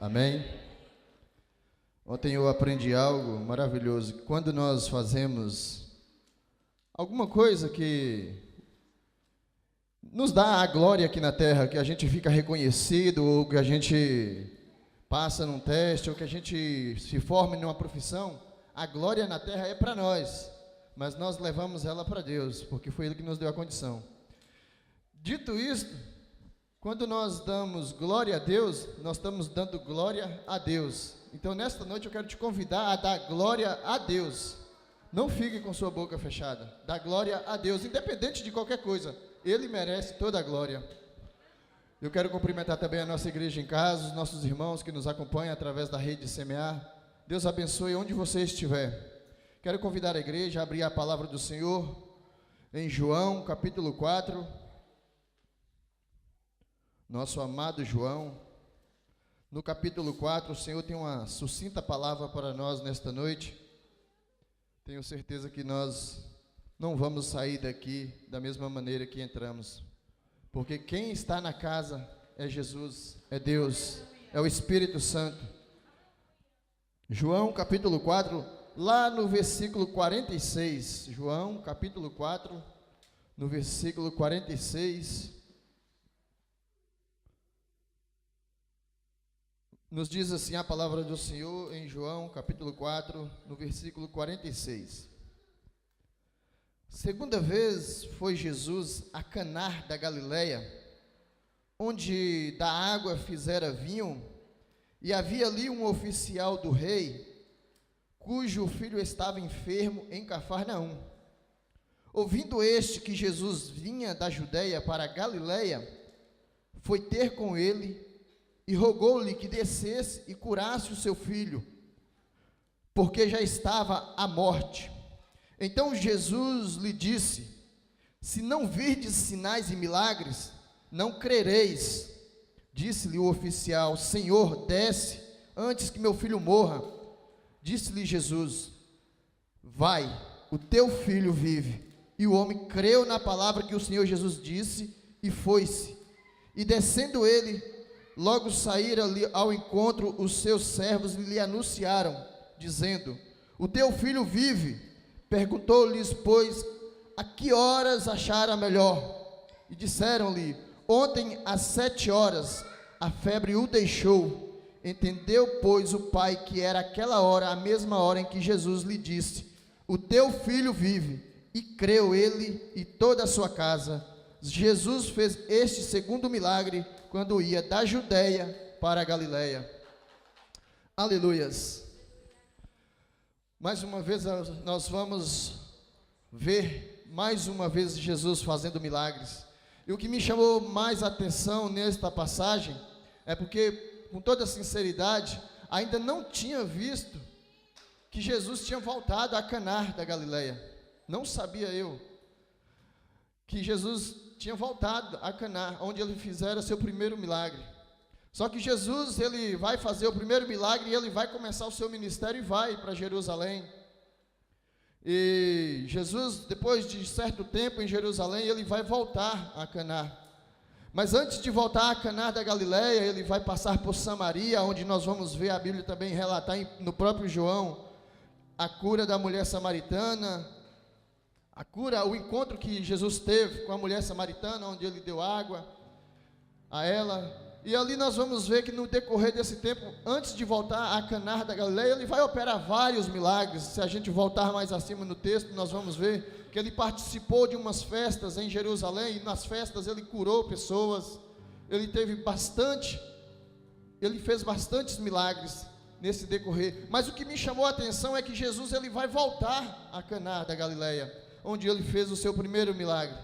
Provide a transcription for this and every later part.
Amém? Ontem eu aprendi algo maravilhoso. Quando nós fazemos alguma coisa que nos dá a glória aqui na terra, que a gente fica reconhecido, ou que a gente passa num teste, ou que a gente se forma numa profissão, a glória na terra é para nós, mas nós levamos ela para Deus, porque foi Ele que nos deu a condição. Dito isto, quando nós damos glória a Deus, nós estamos dando glória a Deus. Então, nesta noite, eu quero te convidar a dar glória a Deus. Não fique com sua boca fechada. Dá glória a Deus, independente de qualquer coisa. Ele merece toda a glória. Eu quero cumprimentar também a nossa igreja em casa, os nossos irmãos que nos acompanham através da rede Semear. Deus abençoe onde você estiver. Quero convidar a igreja a abrir a palavra do Senhor em João, capítulo 4. Nosso amado João, no capítulo 4, o Senhor tem uma sucinta palavra para nós nesta noite. Tenho certeza que nós não vamos sair daqui da mesma maneira que entramos, porque quem está na casa é Jesus, é Deus, é o Espírito Santo. João capítulo 4, lá no versículo 46, João capítulo 4, no versículo 46, nos diz assim a palavra do Senhor em João, capítulo 4, no versículo 46. Segunda vez foi Jesus a Caná da Galileia, onde da água fizera vinho, e havia ali um oficial do rei, cujo filho estava enfermo em Cafarnaum. Ouvindo este que Jesus vinha da Judeia para a Galileia, foi ter com ele e rogou-lhe que descesse e curasse o seu filho, porque já estava à morte. Então Jesus lhe disse: se não virdes sinais e milagres, não crereis. Disse-lhe o oficial: Senhor, desce, antes que meu filho morra. Disse-lhe Jesus: vai, o teu filho vive. E o homem creu na palavra que o Senhor Jesus disse, e foi-se. E descendo ele, logo saíram ali ao encontro os seus servos e lhe anunciaram, dizendo: o teu filho vive. Perguntou-lhes, pois, a que horas achara melhor? E disseram-lhe: ontem às 7 horas, a febre o deixou. Entendeu, pois, o pai que era aquela hora, a mesma hora em que Jesus lhe disse: o teu filho vive. E creu ele e toda a sua casa. Jesus fez este segundo milagre quando ia da Judeia para a Galileia. Aleluias. Mais uma vez nós vamos ver mais uma vez Jesus fazendo milagres. E o que me chamou mais atenção nesta passagem é porque, com toda sinceridade, ainda não tinha visto que Jesus tinha voltado a Caná da Galileia. Não sabia eu que Jesus tinha voltado a Caná, onde ele fizera seu primeiro milagre. Só que Jesus, ele vai fazer o primeiro milagre e ele vai começar o seu ministério e vai para Jerusalém. E Jesus, depois de certo tempo em Jerusalém, ele vai voltar a Caná. Mas antes de voltar a Caná da Galileia, ele vai passar por Samaria, onde nós vamos ver a Bíblia também relatar no próprio João a cura da mulher samaritana, o encontro que Jesus teve com a mulher samaritana, onde ele deu água a ela. E ali nós vamos ver que no decorrer desse tempo, antes de voltar a Caná da Galileia, ele vai operar vários milagres. Se a gente voltar mais acima no texto, nós vamos ver que ele participou de umas festas em Jerusalém, e nas festas ele curou pessoas, ele fez bastantes milagres nesse decorrer. Mas o que me chamou a atenção é que Jesus, ele vai voltar a Caná da Galileia, onde ele fez o seu primeiro milagre.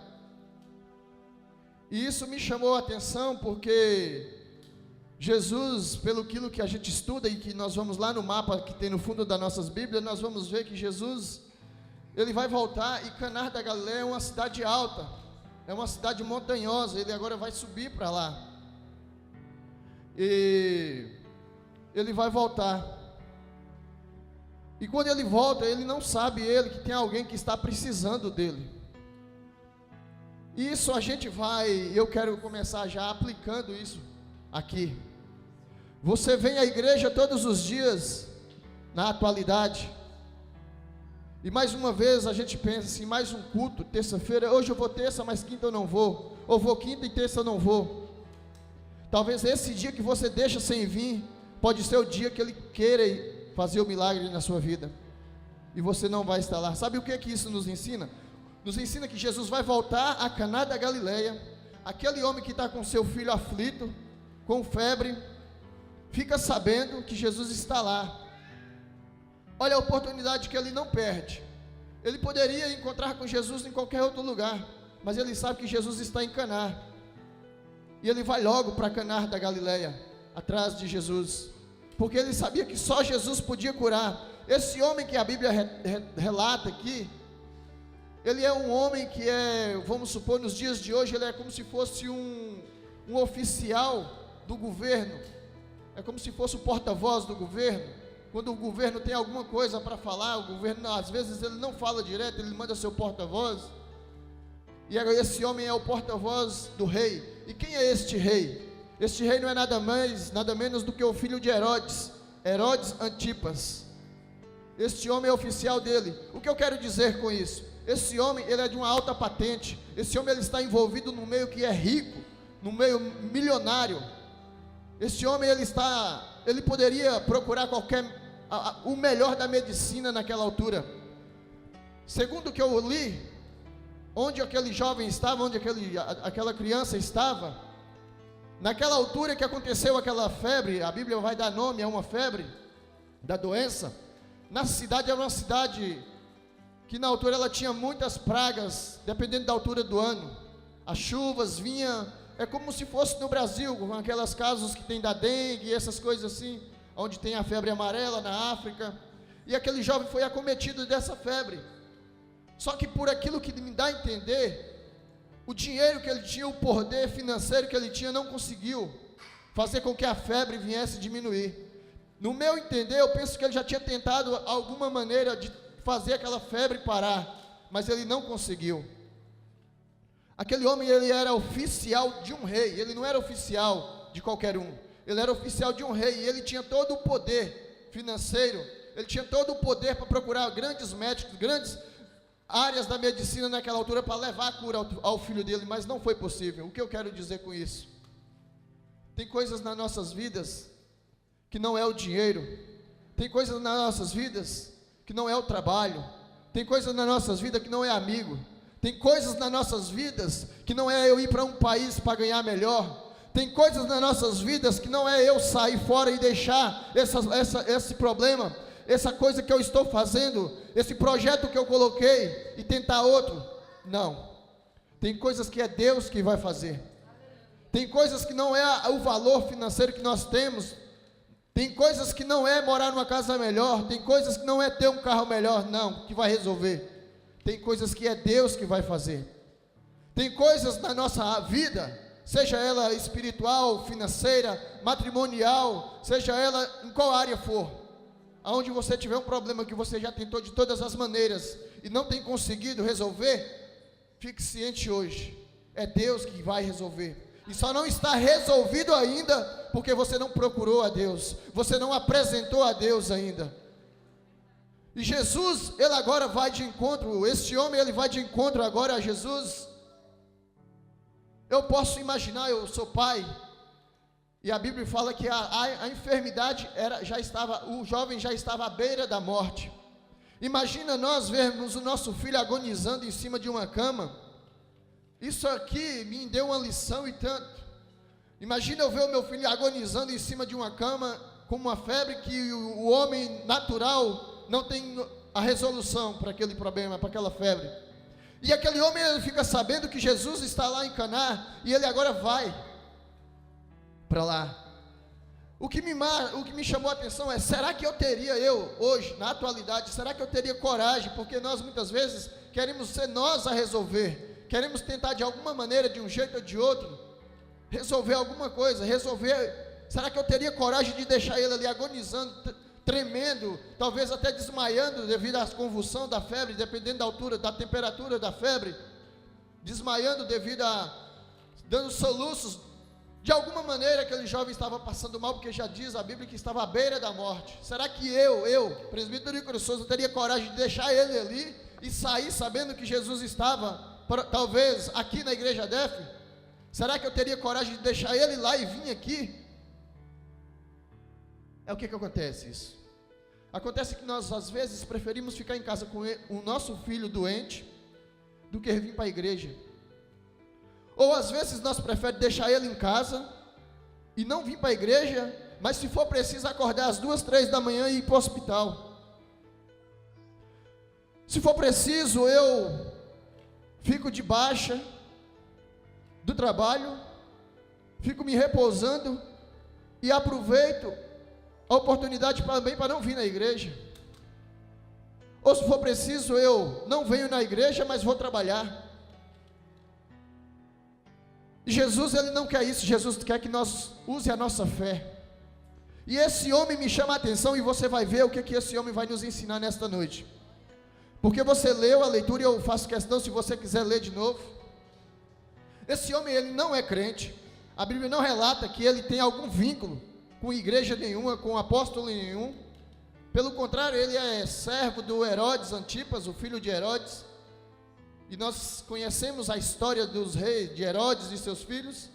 E isso me chamou a atenção porque Jesus, pelo aquilo que a gente estuda e que nós vamos lá no mapa que tem no fundo das nossas Bíblias, nós vamos ver que Jesus, ele vai voltar, e Caná da Galileia é uma cidade alta, é uma cidade montanhosa, ele agora vai subir para lá. E ele vai voltar. E quando ele volta, ele não sabe que tem alguém que está precisando dele. Isso a gente vai, eu quero começar já aplicando isso aqui. Você vem à igreja todos os dias, na atualidade, e mais uma vez a gente pensa assim, mais um culto, terça-feira, hoje eu vou terça, mas quinta eu não vou, ou vou quinta e terça eu não vou. Talvez esse dia que você deixa sem vir, pode ser o dia que Ele queira fazer o milagre na sua vida, e você não vai estar lá. Sabe o que isso nos ensina? Nos ensina que Jesus vai voltar a Caná da Galileia. Aquele homem que está com seu filho aflito, com febre, fica sabendo que Jesus está lá. Olha a oportunidade que ele não perde. Ele poderia encontrar com Jesus em qualquer outro lugar, mas ele sabe que Jesus está em Caná, e ele vai logo para Caná da Galileia, atrás de Jesus, porque ele sabia que só Jesus podia curar. Esse homem que a Bíblia relata aqui, ele é um homem que vamos supor, nos dias de hoje, ele é como se fosse um oficial do governo, é como se fosse o porta-voz do governo. Quando o governo tem alguma coisa para falar, o governo, às vezes ele não fala direto, ele manda seu porta-voz, e esse homem é o porta-voz do rei. E quem é este rei? Este rei não é nada mais, nada menos do que o filho de Herodes Antipas. Este homem é oficial dele. O que eu quero dizer com isso? Esse homem, ele é de uma alta patente. Esse homem, ele está envolvido no meio que é rico, no meio milionário. Esse homem, ele poderia procurar o melhor da medicina naquela altura. Segundo o que eu li, onde aquele jovem estava, onde aquela criança estava, naquela altura que aconteceu aquela febre, a Bíblia vai dar nome a uma febre da doença. Na cidade, era uma cidade que na altura ela tinha muitas pragas, dependendo da altura do ano. As chuvas vinham, é como se fosse no Brasil, com aquelas casos que tem da dengue e essas coisas assim, onde tem a febre amarela na África. E aquele jovem foi acometido dessa febre. Só que por aquilo que me dá a entender, o dinheiro que ele tinha, o poder financeiro que ele tinha, não conseguiu fazer com que a febre viesse diminuir. No meu entender, eu penso que ele já tinha tentado alguma maneira de fazer aquela febre parar, mas ele não conseguiu. Aquele homem, ele era oficial de um rei, ele não era oficial de qualquer um, ele era oficial de um rei, e ele tinha todo o poder financeiro, ele tinha todo o poder para procurar grandes médicos, grandes áreas da medicina naquela altura, para levar a cura ao filho dele, mas não foi possível. O que eu quero dizer com isso? Tem coisas nas nossas vidas que não é o dinheiro, tem coisas nas nossas vidas que não é o trabalho, tem coisas nas nossas vidas que não é amigo, tem coisas nas nossas vidas que não é eu ir para um país para ganhar melhor, tem coisas nas nossas vidas que não é eu sair fora e deixar esse problema, essa coisa que eu estou fazendo, esse projeto que eu coloquei e tentar outro. Não, tem coisas que é Deus que vai fazer, tem coisas que não é o valor financeiro que nós temos, tem coisas que não é morar numa casa melhor, tem coisas que não é ter um carro melhor, não, que vai resolver. Tem coisas que é Deus que vai fazer. Tem coisas na nossa vida, seja ela espiritual, financeira, matrimonial, seja ela em qual área for, aonde você tiver um problema que você já tentou de todas as maneiras e não tem conseguido resolver, fique ciente hoje, é Deus que vai resolver. E só não está resolvido ainda porque você não procurou a Deus, você não apresentou a Deus ainda. E Jesus, ele agora vai de encontro, este homem, ele vai de encontro agora a Jesus. Eu posso imaginar, eu sou pai, e a Bíblia fala que a enfermidade o jovem já estava à beira da morte. Imagina nós vermos o nosso filho agonizando em cima de uma cama. Isso aqui me deu uma lição e tanto. Imagina eu ver o meu filho agonizando em cima de uma cama, com uma febre que o homem natural não tem a resolução para aquele problema, para aquela febre. E aquele homem, ele fica sabendo que Jesus está lá em Caná, e ele agora vai para lá. O que me chamou a atenção é, será que eu teria, hoje, na atualidade, será que eu teria coragem? Porque nós muitas vezes queremos ser nós a resolver, queremos tentar de alguma maneira, de um jeito ou de outro, resolver alguma coisa, será que eu teria coragem de deixar ele ali agonizando, tremendo, talvez até desmaiando devido à convulsão da febre, dependendo da altura, da temperatura da febre, desmaiando dando soluços, De alguma maneira aquele jovem estava passando mal, porque já diz a Bíblia que estava à beira da morte. Será que eu, presbítero Ícaro Souza, teria coragem de deixar ele ali e sair sabendo que Jesus estava, talvez, aqui na igreja DEF? Será que eu teria coragem de deixar ele lá e vir aqui? É o que acontece isso. Acontece que nós às vezes preferimos ficar em casa com o nosso filho doente do que vir para a igreja. Ou às vezes nós preferimos deixar ele em casa e não vir para a igreja, mas se for preciso acordar às 2, 3 da manhã e ir para o hospital. Se for preciso, eu fico de baixa do trabalho, fico me repousando e aproveito a oportunidade também para não vir na igreja. Ou se for preciso, eu não venho na igreja, mas vou trabalhar. Jesus, ele não quer isso. Jesus quer que nós use a nossa fé. E esse homem me chama a atenção, e você vai ver o que esse homem vai nos ensinar nesta noite. Porque você leu a leitura e eu faço questão, se você quiser ler de novo. Esse homem, ele não é crente. A Bíblia não relata que ele tem algum vínculo com igreja nenhuma, com apóstolo nenhum. Pelo contrário, ele é servo do Herodes Antipas, o filho de Herodes. E nós conhecemos a história dos reis, de Herodes e seus filhos.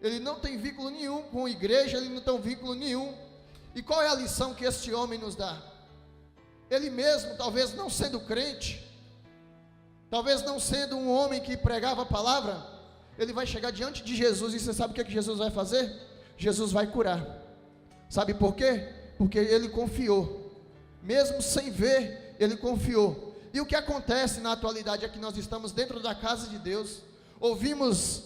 Ele não tem vínculo nenhum com a igreja, ele não tem vínculo nenhum. E qual é a lição que este homem nos dá? Ele mesmo, talvez não sendo crente, talvez não sendo um homem que pregava a palavra, ele vai chegar diante de Jesus, e você sabe o que Jesus vai fazer? Jesus vai curar. Sabe por quê? Porque ele confiou, mesmo sem ver, ele confiou. E o que acontece na atualidade é que nós estamos dentro da casa de Deus, ouvimos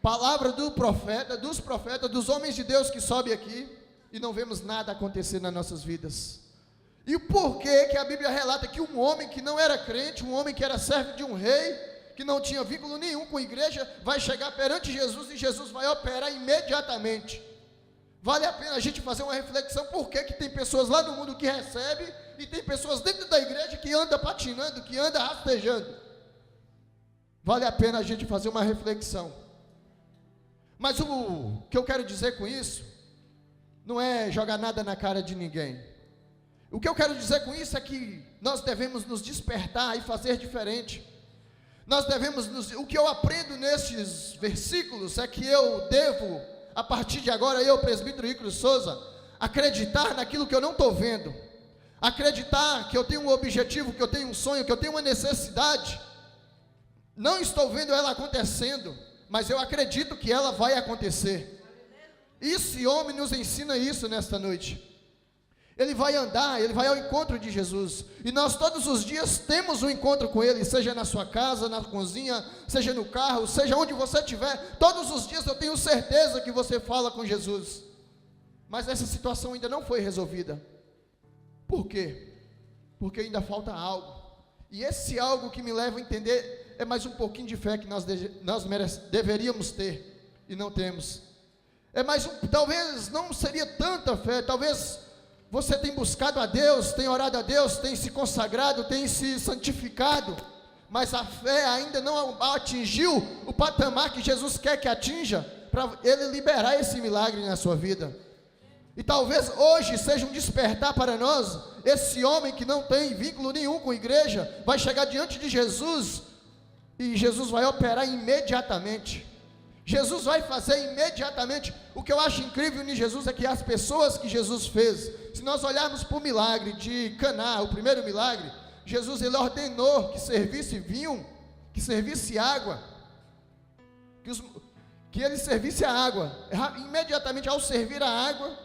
palavra do profeta, dos profetas, dos homens de Deus que sobem aqui, e não vemos nada acontecer nas nossas vidas. E o porquê que a Bíblia relata que um homem que não era crente, um homem que era servo de um rei, que não tinha vínculo nenhum com a igreja, vai chegar perante Jesus e Jesus vai operar imediatamente. Vale a pena a gente fazer uma reflexão, por que tem pessoas lá no mundo que recebem, e tem pessoas dentro da igreja que anda patinando, que anda rastejando. Vale a pena a gente fazer uma reflexão. Mas o que eu quero dizer com isso, não é jogar nada na cara de ninguém. O que eu quero dizer com isso é que nós devemos nos despertar e fazer diferente. Nós devemos o que eu aprendo nesses versículos é que eu devo, a partir de agora, eu, presbítero Ícaro Souza, acreditar naquilo que eu não estou vendo, acreditar que eu tenho um objetivo, que eu tenho um sonho, que eu tenho uma necessidade. Não estou vendo ela acontecendo, mas eu acredito que ela vai acontecer. Esse homem nos ensina isso nesta noite. Ele vai andar, ele vai ao encontro de Jesus, e nós todos os dias temos um encontro com ele, seja na sua casa, na cozinha, seja no carro, seja onde você estiver, todos os dias eu tenho certeza que você fala com Jesus, mas essa situação ainda não foi resolvida. Por quê? Porque ainda falta algo, e esse algo que me leva a entender, é mais um pouquinho de fé que nós deveríamos ter, e não temos. É mais talvez não seria tanta fé, talvez você tem buscado a Deus, tem orado a Deus, tem se consagrado, tem se santificado, mas a fé ainda não atingiu o patamar que Jesus quer que atinja, para Ele liberar esse milagre na sua vida. E talvez hoje seja um despertar para nós. Esse homem que não tem vínculo nenhum com a igreja, vai chegar diante de Jesus, e Jesus vai operar imediatamente. Jesus vai fazer imediatamente. O que eu acho incrível em Jesus é que as pessoas que Jesus fez, se nós olharmos para o milagre de Caná, o primeiro milagre, Jesus ele ordenou que servisse vinho, que servisse água, que ele servisse a água. Imediatamente ao servir a água,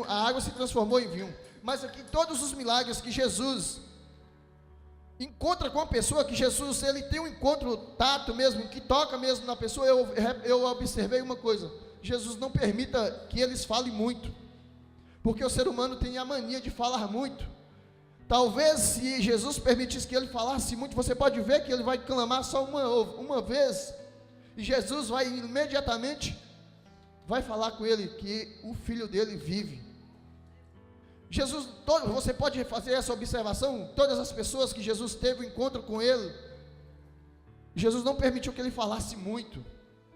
a água se transformou em vinho. Mas aqui todos os milagres que Jesus encontra com a pessoa, que Jesus ele tem um encontro tato mesmo, que toca mesmo na pessoa, eu observei uma coisa: Jesus não permita que eles falem muito, porque o ser humano tem a mania de falar muito. Talvez se Jesus permitisse que ele falasse muito, você pode ver que ele vai clamar só uma vez, e Jesus vai imediatamente, vai falar com ele que o filho dele vive. Jesus, você pode fazer essa observação, todas as pessoas que Jesus teve um encontro com ele, Jesus não permitiu que ele falasse muito,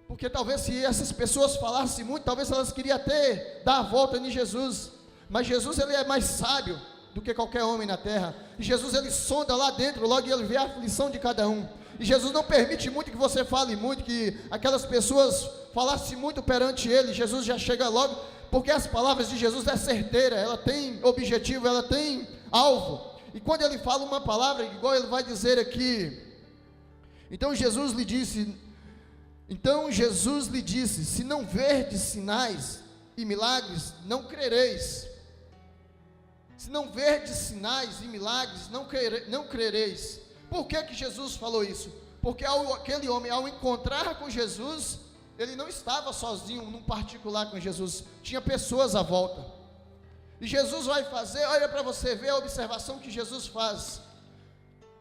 Porque talvez se essas pessoas falassem muito, talvez elas queriam até dar a volta em Jesus. Mas Jesus, ele é mais sábio do que qualquer homem na terra. E Jesus, ele sonda lá dentro, logo ele vê a aflição de cada um. E Jesus não permite muito que você fale muito, que aquelas pessoas falassem muito perante ele. Jesus já chega logo, porque as palavras de Jesus é certeira, ela tem objetivo, ela tem alvo. E quando ele fala uma palavra, igual ele vai dizer aqui, então Jesus lhe disse, se não verdes sinais e milagres, não crereis. Se não verdes sinais e milagres, não crereis. Por que Jesus falou isso? Porque aquele homem, ao encontrar com Jesus, ele não estava sozinho, num particular com Jesus, tinha pessoas à volta. E Jesus vai fazer, olha para você ver a observação que Jesus faz.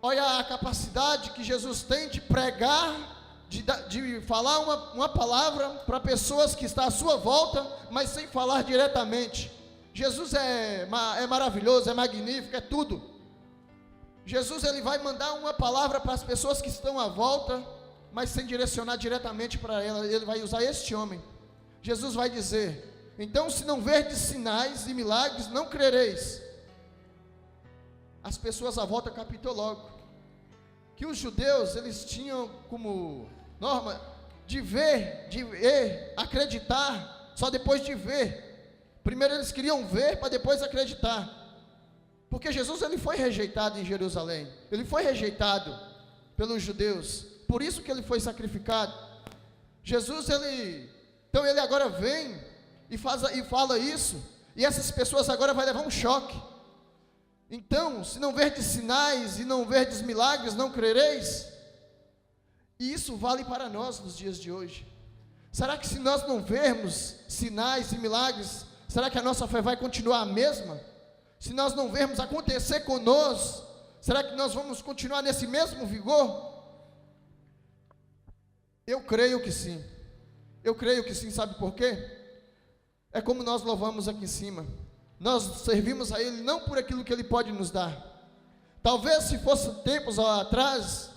Olha a capacidade que Jesus tem de pregar, de falar uma palavra para pessoas que estão à sua volta, mas sem falar diretamente. Jesus é maravilhoso, é magnífico, é tudo. Jesus, ele vai mandar uma palavra para as pessoas que estão à volta, mas sem direcionar diretamente para ela. Ele vai usar este homem. Jesus vai dizer, então se não verdes sinais e milagres, não crereis. As pessoas à volta captou logo que os judeus, eles tinham como norma de ver, acreditar, só depois de ver. Primeiro eles queriam ver, para depois acreditar. Porque Jesus, ele foi rejeitado em Jerusalém, ele foi rejeitado pelos judeus, por isso que ele foi sacrificado. Jesus, então ele agora vem e fala isso, e essas pessoas agora vão levar um choque. Então, se não verdes sinais e não verdes milagres, não crereis. E isso vale para nós nos dias de hoje. Será que se nós não vermos sinais e milagres, será que a nossa fé vai continuar a mesma? Se nós não vermos acontecer conosco, será que nós vamos continuar nesse mesmo vigor? Eu creio que sim. Eu creio que sim, sabe por quê? É como nós louvamos aqui em cima. Nós servimos a Ele não por aquilo que Ele pode nos dar. Talvez se fosse tempos atrás,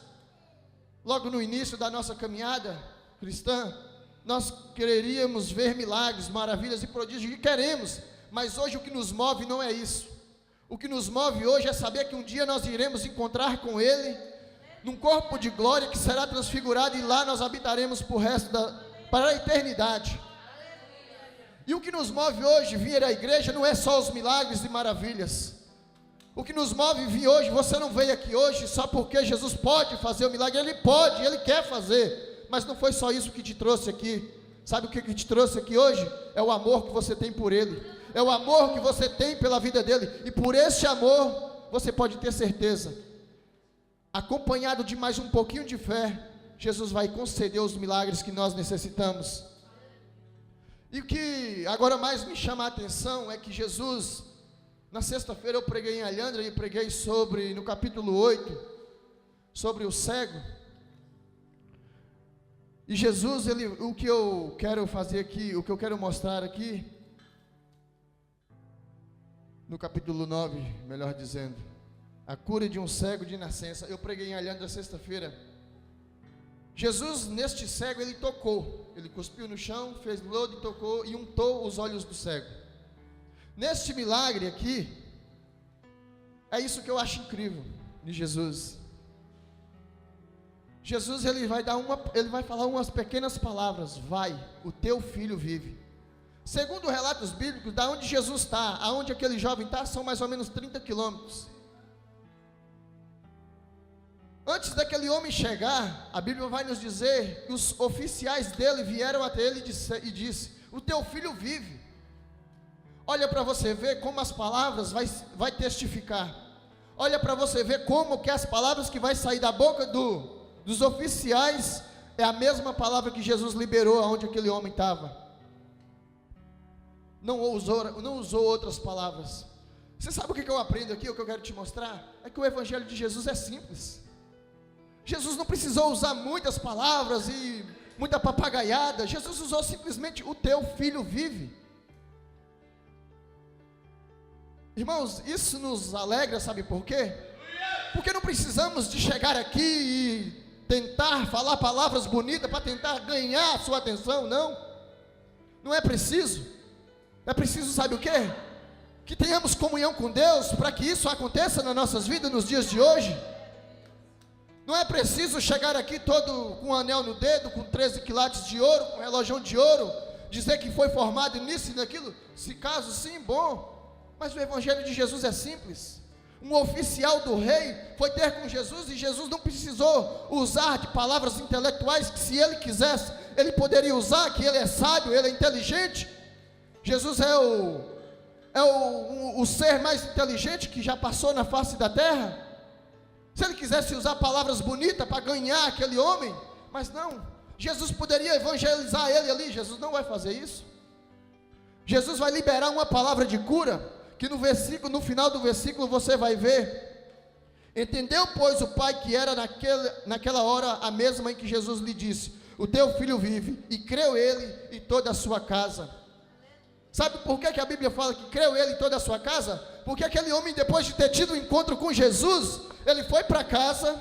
logo no início da nossa caminhada cristã, nós quereríamos ver milagres, maravilhas e prodígios, e queremos, mas hoje o que nos move não é isso. O que nos move hoje é saber que um dia nós iremos encontrar com Ele, num corpo de glória que será transfigurado, e lá nós habitaremos para a eternidade. E o que nos move hoje vir à igreja não é só os milagres e maravilhas. O que nos move vir hoje, você não veio aqui hoje só porque Jesus pode fazer o milagre. Ele pode, Ele quer fazer, mas não foi só isso que te trouxe aqui. Sabe o que te trouxe aqui hoje? É o amor que você tem por Ele, é o amor que você tem pela vida dEle, e por esse amor, você pode ter certeza, acompanhado de mais um pouquinho de fé, Jesus vai conceder os milagres que nós necessitamos. E o que agora mais me chama a atenção é que Jesus, na sexta-feira eu preguei em Alhandra e preguei no capítulo 8, sobre o cego. E Jesus, o que eu quero fazer aqui, o que eu quero mostrar aqui, no capítulo 9, melhor dizendo, a cura de um cego de nascença. Eu preguei em Alhandra sexta-feira. Jesus, neste cego, ele tocou, ele cuspiu no chão, fez lodo e tocou e untou os olhos do cego. Neste milagre aqui, é isso que eu acho incrível de Jesus. Jesus, ele vai falar umas pequenas palavras: vai, o teu filho vive. Segundo relatos bíblicos, da onde Jesus está, aonde aquele jovem está, são mais ou menos 30 quilômetros. Antes daquele homem chegar, a Bíblia vai nos dizer que os oficiais dele vieram até ele e disse: o teu filho vive. Olha para você ver como as palavras vai testificar. Olha para você ver como que as palavras que vai sair da boca dos oficiais é a mesma palavra que Jesus liberou aonde aquele homem estava. Não usou outras palavras. Você sabe o que eu aprendo aqui, o que eu quero te mostrar? É que o evangelho de Jesus é simples. Jesus não precisou usar muitas palavras e muita papagaiada. Jesus usou simplesmente: o teu filho vive. Irmãos, isso nos alegra, sabe por quê? Porque não precisamos de chegar aqui e tentar falar palavras bonitas para tentar ganhar a sua atenção, não. Não é preciso. É preciso, sabe o quê? Que tenhamos comunhão com Deus para que isso aconteça nas nossas vidas nos dias de hoje. Não é preciso chegar aqui todo com um anel no dedo, com 13 quilates de ouro, com um relógio de ouro, dizer que foi formado nisso e naquilo. Se caso sim, bom. Mas o evangelho de Jesus é simples. Um oficial do rei foi ter com Jesus e Jesus não precisou usar de palavras intelectuais que, se ele quisesse, ele poderia usar, que ele é sábio, ele é inteligente. Jesus é o ser mais inteligente que já passou na face da terra. Se ele quisesse usar palavras bonitas para ganhar aquele homem, mas não, Jesus poderia evangelizar ele ali. Jesus não vai fazer isso. Jesus vai liberar uma palavra de cura, que no final do versículo você vai ver: entendeu, pois, o pai que era naquela hora a mesma em que Jesus lhe disse: o teu filho vive, e creu ele e toda a sua casa. Sabe por que a Bíblia fala que creu ele e toda a sua casa? Porque aquele homem, depois de ter tido um encontro com Jesus, ele foi para casa,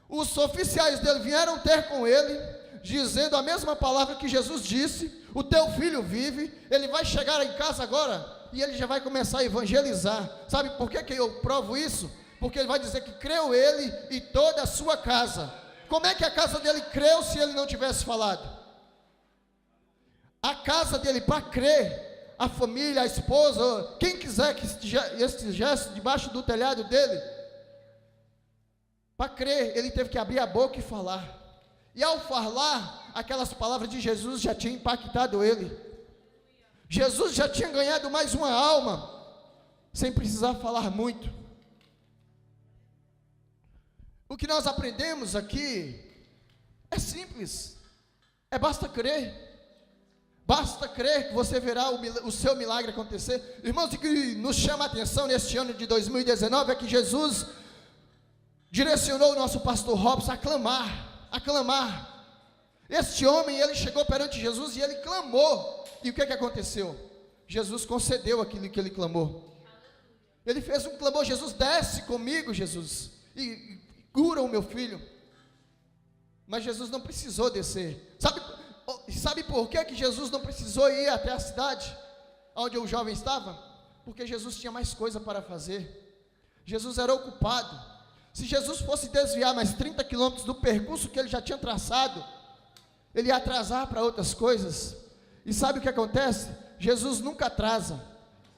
os oficiais dele vieram ter com ele, dizendo a mesma palavra que Jesus disse: o teu filho vive. Ele vai chegar em casa agora, e ele já vai começar a evangelizar. Sabe por que eu provo isso? Porque ele vai dizer que creu ele e toda a sua casa. Como é que a casa dele creu se ele não tivesse falado? A casa dele, para crer, a família, a esposa, quem quiser que estivesse debaixo do telhado dele, para crer, ele teve que abrir a boca e falar. E ao falar, aquelas palavras de Jesus já tinham impactado ele. Jesus já tinha ganhado mais uma alma, sem precisar falar muito. O que nós aprendemos aqui é simples, basta crer. Basta crer que você verá o seu milagre acontecer. Irmãos, o que nos chama a atenção neste ano de 2019 é que Jesus direcionou o nosso pastor Robson a clamar. Este homem, ele chegou perante Jesus e ele clamou. E o que aconteceu? Jesus concedeu aquilo que ele clamou. Ele fez um clamor: Jesus, desce comigo, Jesus, e cura o meu filho. Mas Jesus não precisou descer. Sabe por que Jesus não precisou ir até a cidade onde o jovem estava? Porque Jesus tinha mais coisa para fazer. Jesus era ocupado. Se Jesus fosse desviar mais 30 quilômetros do percurso que ele já tinha traçado, ele ia atrasar para outras coisas. E sabe o que acontece? Jesus nunca atrasa.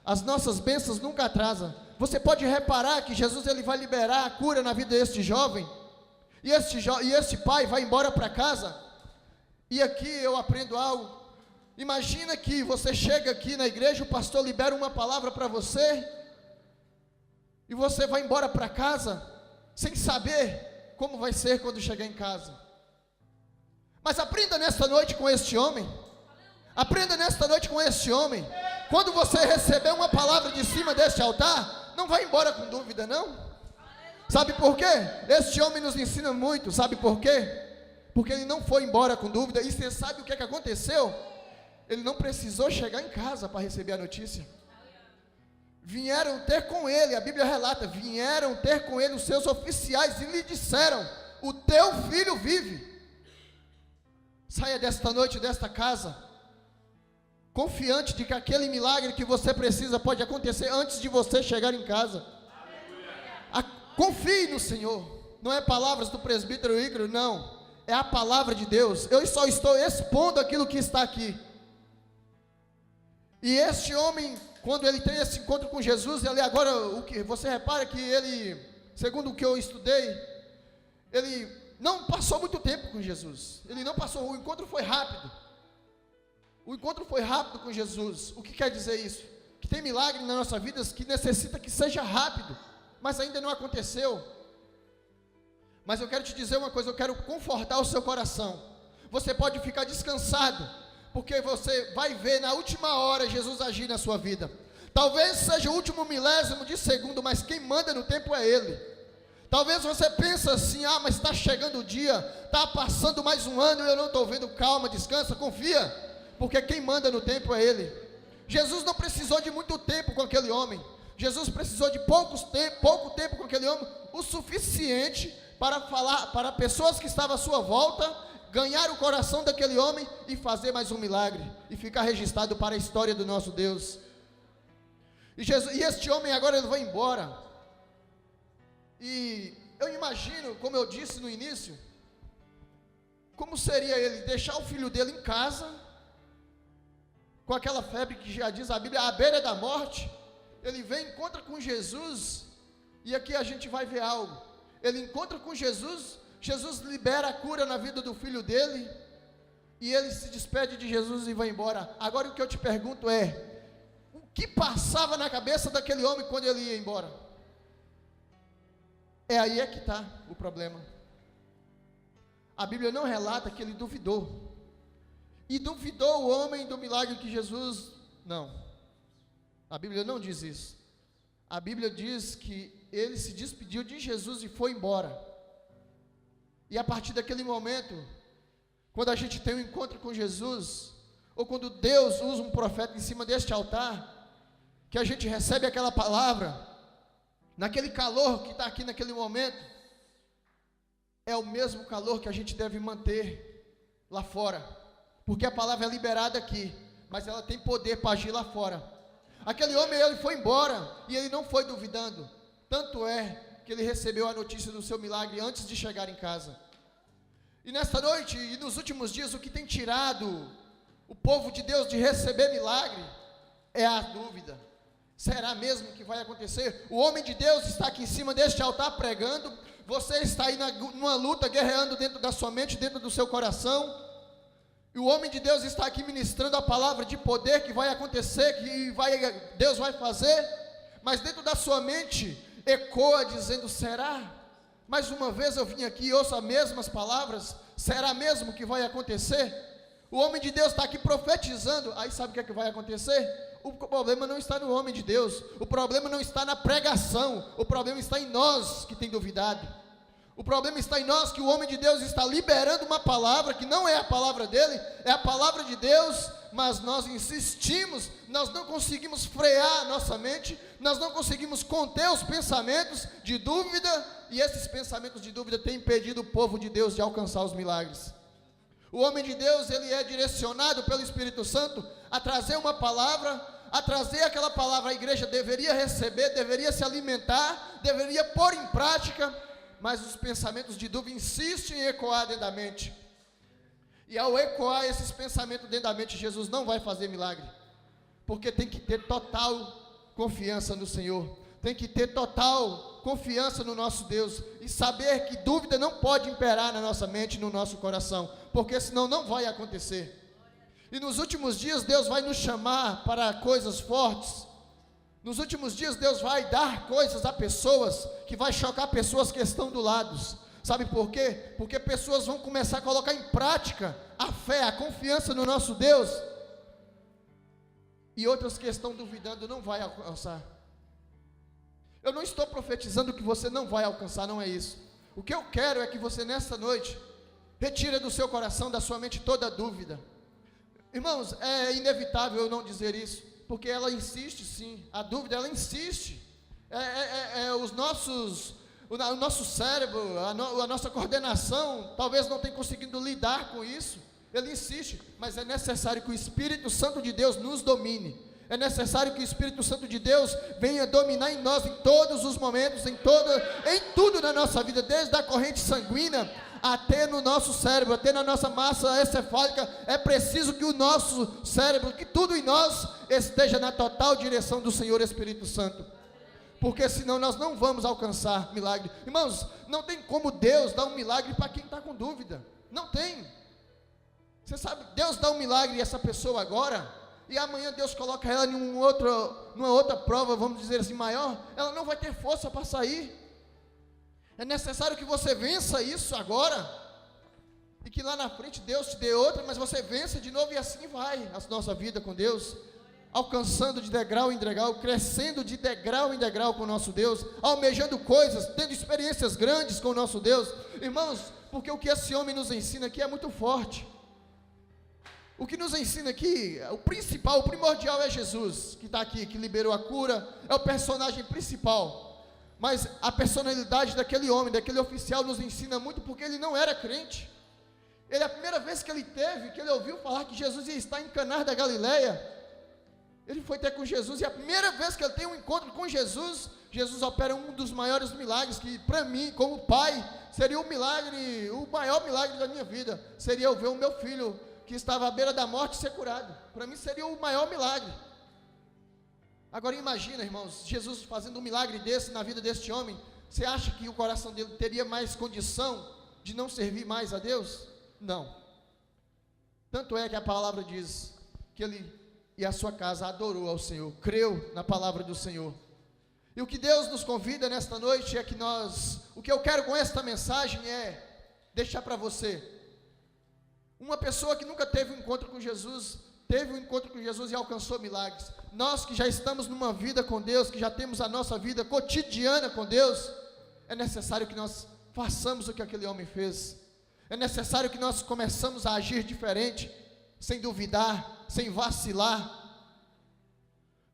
As nossas bênçãos nunca atrasam. Você pode reparar que Jesus, ele vai liberar a cura na vida deste jovem. E este pai vai embora para casa. E aqui eu aprendo algo. Imagina que você chega aqui na igreja, o pastor libera uma palavra para você, e você vai embora para casa, sem saber como vai ser quando chegar em casa. Mas aprenda nesta noite com este homem. Aprenda nesta noite com este homem. Quando você receber uma palavra de cima deste altar, não vai embora com dúvida, não. Sabe por quê? Este homem nos ensina muito. Sabe por quê? Porque ele não foi embora com dúvida. E você sabe o que aconteceu? Ele não precisou chegar em casa para receber a notícia. Vieram ter com ele, a Bíblia relata, vieram ter com ele os seus oficiais e lhe disseram: o teu filho vive. Saia desta noite, desta casa, confiante de que aquele milagre que você precisa pode acontecer antes de você chegar em casa. Confie no Senhor. Não é palavras do presbítero Ícaro, não. É a palavra de Deus. Eu só estou expondo aquilo que está aqui. E este homem, quando ele tem esse encontro com Jesus, ele agora, o que você repara que ele, segundo o que eu estudei, ele não passou muito tempo com Jesus. Ele não passou, o encontro foi rápido. O encontro foi rápido com Jesus. O que quer dizer isso? Que tem milagre nas nossas vidas que necessita que seja rápido, mas ainda não aconteceu. Mas eu quero te dizer uma coisa, eu quero confortar o seu coração. Você pode ficar descansado, porque você vai ver na última hora Jesus agir na sua vida. Talvez seja o último milésimo de segundo, mas quem manda no tempo é Ele. Talvez você pense assim: mas está chegando o dia, está passando mais um ano e eu não estou vendo. Calma, descansa, confia, porque quem manda no tempo é Ele. Jesus não precisou de muito tempo com aquele homem. Jesus precisou de pouco tempo com aquele homem, o suficiente para falar para pessoas que estavam à sua volta, ganhar o coração daquele homem e fazer mais um milagre, e ficar registrado para a história do nosso Deus. E este homem agora ele vai embora, e eu imagino, como eu disse no início, como seria ele deixar o filho dele em casa, com aquela febre que já diz a Bíblia, à beira da morte. Ele vem, encontra com Jesus, e aqui a gente vai ver algo. Ele encontra com Jesus, Jesus libera a cura na vida do filho dele, e ele se despede de Jesus e vai embora. Agora o que eu te pergunto é, o que passava na cabeça daquele homem quando ele ia embora? Aí é que está o problema. A Bíblia não relata que ele duvidou, e duvidou o homem do milagre que Jesus, não, a Bíblia não diz isso. A Bíblia diz que ele se despediu de Jesus e foi embora. E a partir daquele momento, quando a gente tem um encontro com Jesus, ou quando Deus usa um profeta em cima deste altar, que a gente recebe aquela palavra, naquele calor que está aqui naquele momento, é o mesmo calor que a gente deve manter lá fora, porque a palavra é liberada aqui, mas ela tem poder para agir lá fora. Aquele homem, ele foi embora, e ele não foi duvidando, tanto é que ele recebeu a notícia do seu milagre antes de chegar em casa. E nesta noite, e nos últimos dias, o que tem tirado o povo de Deus de receber milagre, é a dúvida. Será mesmo que vai acontecer? O homem de Deus está aqui em cima deste altar pregando, você está aí numa luta, guerreando dentro da sua mente, dentro do seu coração, e o homem de Deus está aqui ministrando a palavra de poder que vai acontecer, Deus vai fazer, mas dentro da sua mente ecoa dizendo, será? Mais uma vez eu vim aqui e ouço as mesmas palavras, será mesmo que vai acontecer? O homem de Deus está aqui profetizando, aí sabe o que é que vai acontecer? O problema não está no homem de Deus, o problema não está na pregação, o problema está em nós que tem duvidado. O problema está em nós, que o homem de Deus está liberando uma palavra que não é a palavra dele, é a palavra de Deus, mas nós insistimos, nós não conseguimos frear a nossa mente, nós não conseguimos conter os pensamentos de dúvida, e esses pensamentos de dúvida têm impedido o povo de Deus de alcançar os milagres. O homem de Deus, ele é direcionado pelo Espírito Santo a trazer uma palavra, a trazer aquela palavra, a igreja deveria receber, deveria se alimentar, deveria pôr em prática, mas os pensamentos de dúvida insistem em ecoar dentro da mente, e ao ecoar esses pensamentos dentro da mente, Jesus não vai fazer milagre, porque tem que ter total confiança no Senhor, tem que ter total confiança no nosso Deus, e saber que dúvida não pode imperar na nossa mente, no nosso coração, porque senão não vai acontecer. E nos últimos dias Deus vai nos chamar para coisas fortes. Nos últimos dias Deus vai dar coisas a pessoas, que vai chocar pessoas que estão do lado. Sabe por quê? Porque pessoas vão começar a colocar em prática a fé, a confiança no nosso Deus, e outras que estão duvidando não vai alcançar. Eu não estou profetizando que você não vai alcançar, não é isso. O que eu quero é que você nessa noite retire do seu coração, da sua mente toda dúvida. Irmãos, é inevitável eu não dizer isso, porque ela insiste sim, a dúvida ela insiste, o nosso cérebro, a nossa coordenação, talvez não tenha conseguido lidar com isso, ele insiste, mas é necessário que o Espírito Santo de Deus nos domine, é necessário que o Espírito Santo de Deus venha dominar em nós, em todos os momentos, em tudo na nossa vida, desde a corrente sanguínea, até no nosso cérebro, até na nossa massa encefálica. É preciso que o nosso cérebro, que tudo em nós esteja na total direção do Senhor Espírito Santo, porque senão nós não vamos alcançar milagre. Irmãos, não tem como Deus dar um milagre para quem está com dúvida, não tem. Você sabe, Deus dá um milagre a essa pessoa agora, e amanhã Deus coloca ela numa outra prova, vamos dizer assim, maior, ela não vai ter força para sair. É necessário que você vença isso agora, e que lá na frente Deus te dê outra, mas você vença de novo, e assim vai a nossa vida com Deus, alcançando de degrau em degrau, crescendo de degrau em degrau com o nosso Deus, almejando coisas, tendo experiências grandes com o nosso Deus. Irmãos, porque o que esse homem nos ensina aqui é muito forte. O que nos ensina aqui, o principal, o primordial é Jesus, que está aqui, que liberou a cura, é o personagem principal. Mas a personalidade daquele homem, daquele oficial, nos ensina muito, porque ele não era crente. Ele, a primeira vez que ele ouviu falar que Jesus ia estar em Caná da Galileia, ele foi ter com Jesus, e a primeira vez que ele tem um encontro com Jesus, Jesus opera um dos maiores milagres, que para mim, como pai, seria o maior milagre da minha vida, seria eu ver o meu filho, que estava à beira da morte, ser curado. Para mim seria o maior milagre. Agora imagina, irmãos, Jesus fazendo um milagre desse na vida deste homem. Você acha que o coração dele teria mais condição de não servir mais a Deus? Não. Tanto é que a palavra diz que ele e a sua casa adorou ao Senhor, creu na palavra do Senhor. E o que Deus nos convida nesta noite é que o que eu quero com esta mensagem é deixar para você, uma pessoa que nunca teve um encontro com Jesus, teve um encontro com Jesus e alcançou milagres. Nós que já estamos numa vida com Deus, que já temos a nossa vida cotidiana com Deus, é necessário que nós façamos o que aquele homem fez. É necessário que nós começamos a agir diferente, sem duvidar, sem vacilar.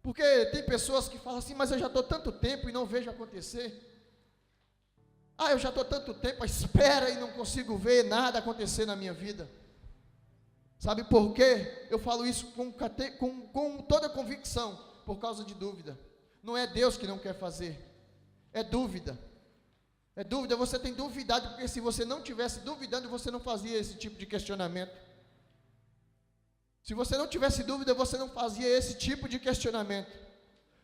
Porque tem pessoas que falam assim, mas eu já estou tanto tempo e não vejo acontecer. Eu já estou tanto tempo à espera e não consigo ver nada acontecer na minha vida. Sabe por quê? Eu falo isso com toda convicção, por causa de dúvida. Não é Deus que não quer fazer, é dúvida. É dúvida, você tem duvidado, porque se você não tivesse duvidando, você não fazia esse tipo de questionamento. Se você não tivesse dúvida, você não fazia esse tipo de questionamento.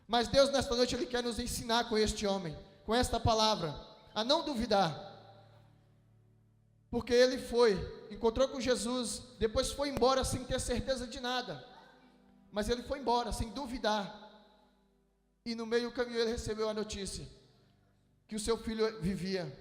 Mas Deus nesta noite, Ele quer nos ensinar com este homem, com esta palavra, a não duvidar. Porque ele encontrou com Jesus, depois foi embora sem ter certeza de nada. Mas ele foi embora sem duvidar. E no meio do caminho ele recebeu a notícia que o seu filho vivia.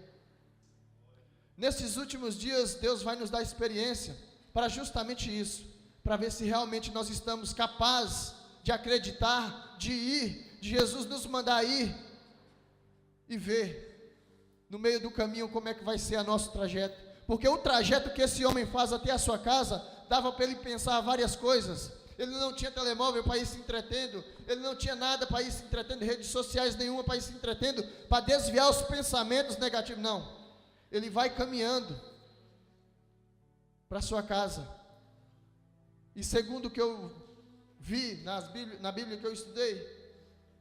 Nesses últimos dias, Deus vai nos dar experiência para justamente isso, para ver se realmente nós estamos capazes de acreditar, de ir, de Jesus nos mandar ir e ver no meio do caminho como é que vai ser o nosso trajeto. Porque o trajeto que esse homem faz até a sua casa, dava para ele pensar várias coisas. Ele não tinha telemóvel para ir se entretendo, ele não tinha nada para ir se entretendo, redes sociais nenhuma para ir se entretendo, para desviar os pensamentos negativos, não. Ele vai caminhando para a sua casa. E segundo o que eu vi na Bíblia que eu estudei,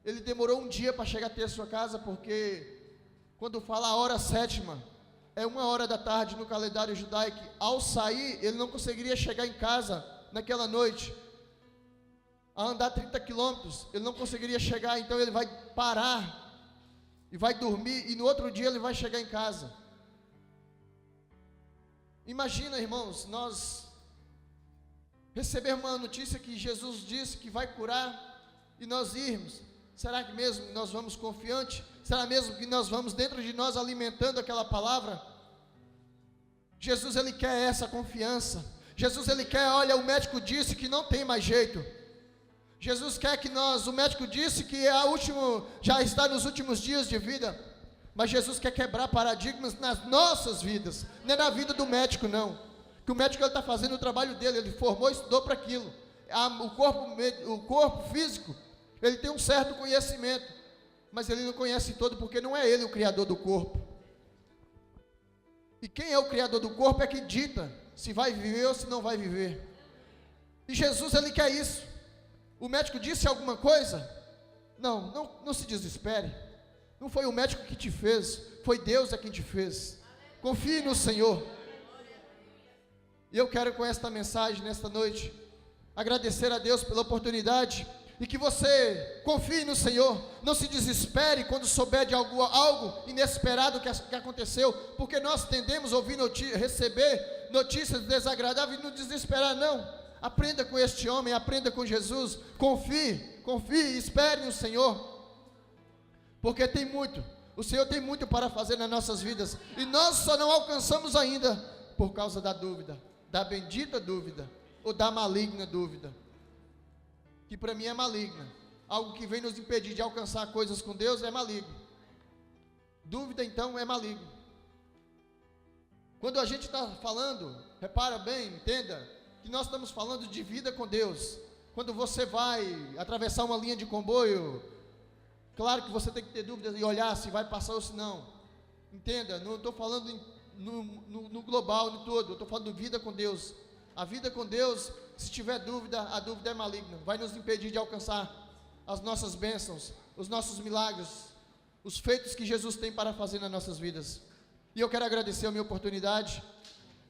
ele demorou um dia para chegar até a sua casa, porque quando fala a hora sétima, é 1h no calendário judaico. Ao sair, ele não conseguiria chegar em casa naquela noite, a andar 30 quilômetros, ele não conseguiria chegar, então ele vai parar, e vai dormir, e no outro dia ele vai chegar em casa. Imagina, irmãos, nós recebermos uma notícia que Jesus disse que vai curar, e nós irmos, será que mesmo nós vamos confiante? Será mesmo que nós vamos dentro de nós alimentando aquela palavra? Jesus, Ele quer essa confiança. Jesus, Ele quer, olha, o médico disse que não tem mais jeito. Jesus quer que o médico disse que já está nos últimos dias de vida. Mas Jesus quer quebrar paradigmas nas nossas vidas, não é na vida do médico não. Que o médico está fazendo o trabalho dele, ele formou, estudou para aquilo. O corpo físico, ele tem um certo conhecimento, mas ele não conhece todo, porque não é ele o criador do corpo. E quem é o criador do corpo é quem dita se vai viver ou se não vai viver. E Jesus, Ele quer isso. O médico disse alguma coisa? Não se desespere. Não foi o médico que te fez, foi Deus quem te fez. Confie no Senhor. E eu quero com esta mensagem, nesta noite, agradecer a Deus pela oportunidade, e que você confie no Senhor, não se desespere quando souber de algo inesperado que aconteceu, porque nós tendemos a receber notícias desagradáveis e não desesperar, não. Aprenda com este homem, aprenda com Jesus, confie, espere no Senhor, porque o Senhor tem muito para fazer nas nossas vidas, e nós só não alcançamos ainda, por causa da dúvida, da bendita dúvida, ou da maligna dúvida, que para mim é maligna. Algo que vem nos impedir de alcançar coisas com Deus é maligno. Dúvida então é maligno. Quando a gente está falando, repara bem, entenda, que nós estamos falando de vida com Deus. Quando você vai atravessar uma linha de comboio, Claro que você tem que ter dúvidas e olhar se vai passar ou se não. Entenda, não estou falando no global, no todo, eu estou falando de vida com Deus. A vida com Deus, se tiver dúvida, a dúvida é maligna, vai nos impedir de alcançar as nossas bênçãos, os nossos milagres, os feitos que Jesus tem para fazer nas nossas vidas. E eu quero agradecer a minha oportunidade.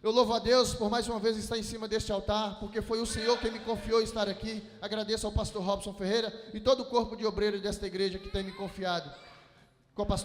Eu louvo a Deus por mais uma vez estar em cima deste altar, porque foi o Senhor quem me confiou estar aqui. Agradeço ao pastor Robson Ferreira e todo o corpo de obreiros desta igreja que tem me confiado. Com a pastora